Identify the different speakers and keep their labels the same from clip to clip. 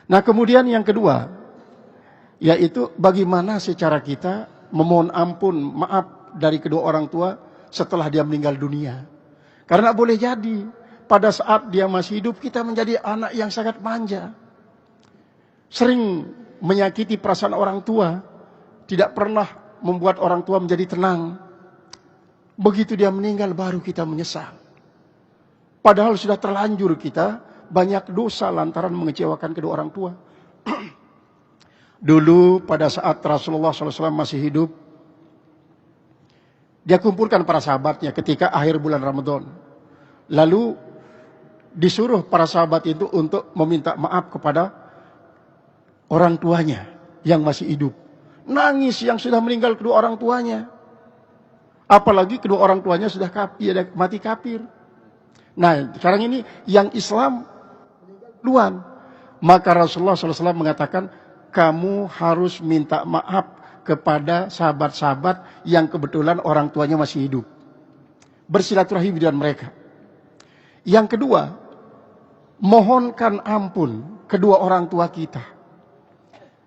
Speaker 1: Nah, kemudian yang kedua, yaitu bagaimana secara kita memohon ampun, maaf dari kedua orang tua setelah dia meninggal dunia. Karena boleh jadi pada saat dia masih hidup kita menjadi anak yang sangat manja. Sering menyakiti perasaan orang tua, tidak pernah membuat orang tua menjadi tenang. Begitu dia meninggal baru kita menyesal. Padahal sudah terlanjur kita banyak dosa lantaran mengecewakan kedua orang tua. Dulu pada saat Rasulullah SAW masih hidup, dia kumpulkan para sahabatnya ketika akhir bulan Ramadan. Lalu disuruh para sahabat itu untuk meminta maaf kepada orang tuanya yang masih hidup. Nangis yang sudah meninggal kedua orang tuanya. Apalagi kedua orang tuanya sudah mati kafir. Nah, sekarang ini yang Islam duluan. Maka Rasulullah SAW mengatakan, kamu harus minta maaf kepada sahabat-sahabat yang kebetulan orang tuanya masih hidup. Bersilaturahim dengan mereka. Yang kedua, mohonkan ampun kedua orang tua kita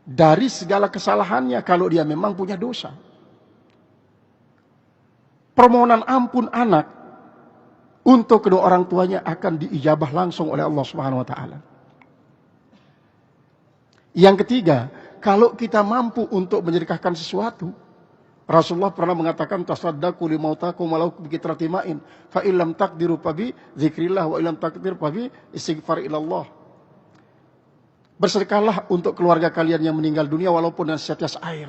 Speaker 1: dari segala kesalahannya kalau dia memang punya dosa. Permohonan ampun anak untuk kedua orang tuanya akan diijabah langsung oleh Allah Subhanahu wa taala. Yang ketiga, kalau kita mampu untuk menyedekahkan sesuatu, Rasulullah pernah mengatakan tasaddaqu li mautakum walau bi qitrati ma'in fa illam taqdiru fa bi dzikrillah wa illam taqdir fa bi istighfar ilallah. Bersedekahlah untuk keluarga kalian yang meninggal dunia walaupun dengan setetes air.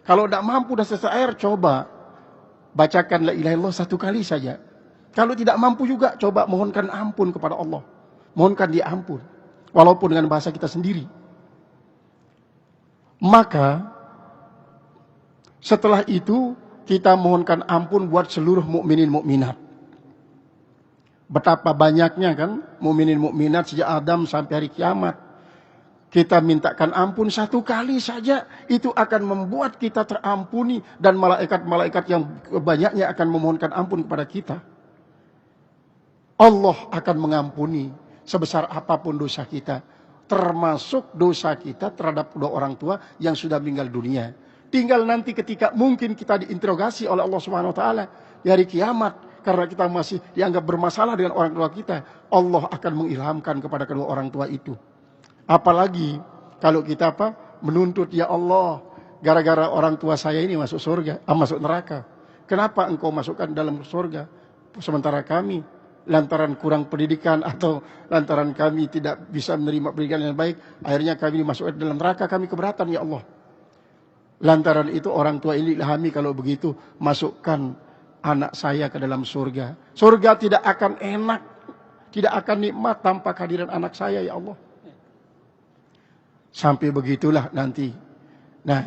Speaker 1: Kalau tidak mampu dengan setetes air, coba bacakan la ilaha illallah satu kali saja. Kalau tidak mampu juga, coba mohonkan ampun kepada Allah. Mohonkan dia ampun. Walaupun dengan bahasa kita sendiri. Maka setelah itu kita mohonkan ampun buat seluruh mukminin mukminat. Betapa banyaknya kan mukminin mukminat sejak Adam sampai hari kiamat. Kita mintakan ampun satu kali saja, itu akan membuat kita terampuni dan malaikat-malaikat yang banyaknya akan memohonkan ampun kepada kita. Allah akan mengampuni sebesar apapun dosa kita, termasuk dosa kita terhadap kedua orang tua yang sudah meninggal dunia. Tinggal nanti ketika mungkin kita diinterogasi oleh Allah Subhanahu wa taala di hari kiamat karena kita masih dianggap bermasalah dengan orang tua kita, Allah akan mengilhamkan kepada kedua orang tua itu. Apalagi kalau kita menuntut, ya Allah, gara-gara orang tua saya ini masuk surga, masuk neraka. Kenapa engkau masukkan dalam surga sementara kami lantaran kurang pendidikan atau lantaran kami tidak bisa menerima pendidikan yang baik, akhirnya kami dimasukkan dalam neraka, kami keberatan ya Allah. Lantaran itu orang tua ini ilhami kalau begitu masukkan anak saya ke dalam surga. Surga tidak akan enak, tidak akan nikmat tanpa kehadiran anak saya ya Allah. Sampai begitulah nanti. Nah,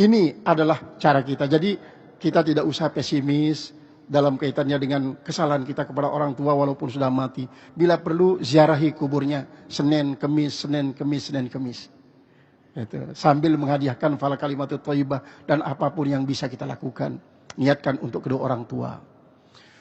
Speaker 1: ini adalah cara kita. Jadi kita tidak usah pesimis dalam kaitannya dengan kesalahan kita kepada orang tua walaupun sudah mati. Bila perlu ziarahi kuburnya Senin, Kemis, Senin, Kemis, Senin, Kemis. Itu. Sambil menghadiahkan fala kalimatut thayyibah dan apapun yang bisa kita lakukan. Niatkan untuk kedua orang tua.